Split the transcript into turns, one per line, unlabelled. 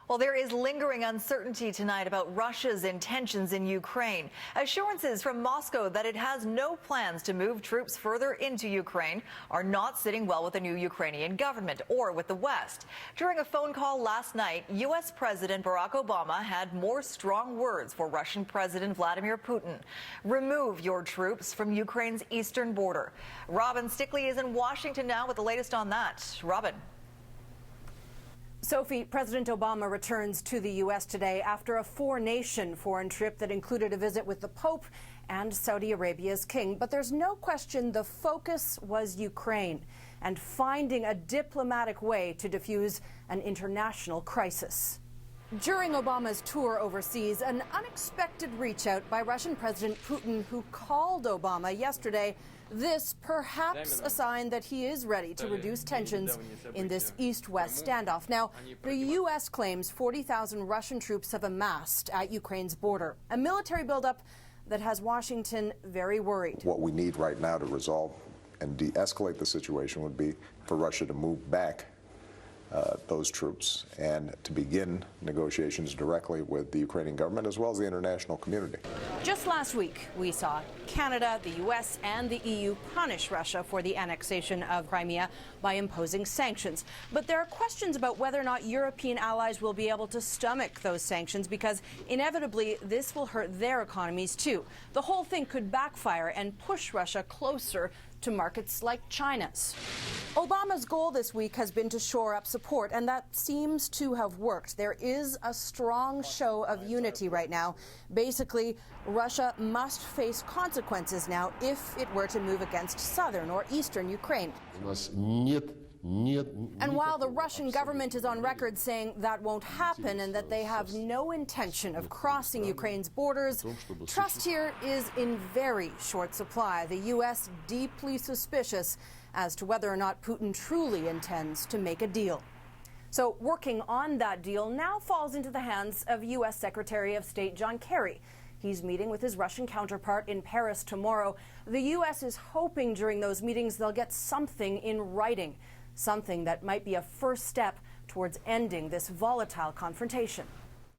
Well, there is lingering uncertainty tonight about Russia's intentions in Ukraine. Assurances from Moscow that it has no plans to move troops further into Ukraine are not sitting well with the new Ukrainian government or with the West. During a phone call last night, U.S. President Barack Obama had more strong words for Russian President Vladimir Putin. Remove your troops from Ukraine's eastern border. Robin Stickley is in Washington now with the latest on that. Robin.
Sophie, President Obama returns to the U.S. today after a four-nation foreign trip that included a visit with the Pope and Saudi Arabia's king. But there's no question the focus was Ukraine and finding a diplomatic way to defuse an international crisis. During Obama's tour overseas, an unexpected reach-out by Russian President Putin, who called Obama yesterday, this perhaps a sign that he is ready to reduce tensions in this East-West standoff. Now, the U.S. claims 40,000 Russian troops have amassed at Ukraine's border, a military buildup that has Washington very worried.
What we need right now to resolve and de-escalate the situation would be for Russia to move back those troops and to begin negotiations directly with the Ukrainian government as well as the international community.
Just last week, we saw Canada, the U.S. and the EU punish Russia for the annexation of Crimea by imposing sanctions. But there are questions about whether or not European allies will be able to stomach those sanctions because inevitably this will hurt their economies too. The whole thing could backfire and push Russia closer to markets like China's. Obama's goal this week has been to shore up support, and that seems to have worked. There is a strong show of unity right now. Basically, Russia must face consequences now if it were to move against southern or eastern Ukraine. And while the Russian government is on record saying that won't happen and that they have no intention of crossing Ukraine's borders, trust here is in very short supply. The U.S. deeply suspicious as to whether or not Putin truly intends to make a deal. So working on that deal now falls into the hands of U.S. Secretary of State John Kerry. He's meeting with his Russian counterpart in Paris tomorrow. The U.S. is hoping during those meetings they'll get something in writing, something that might be a first step towards ending this volatile confrontation.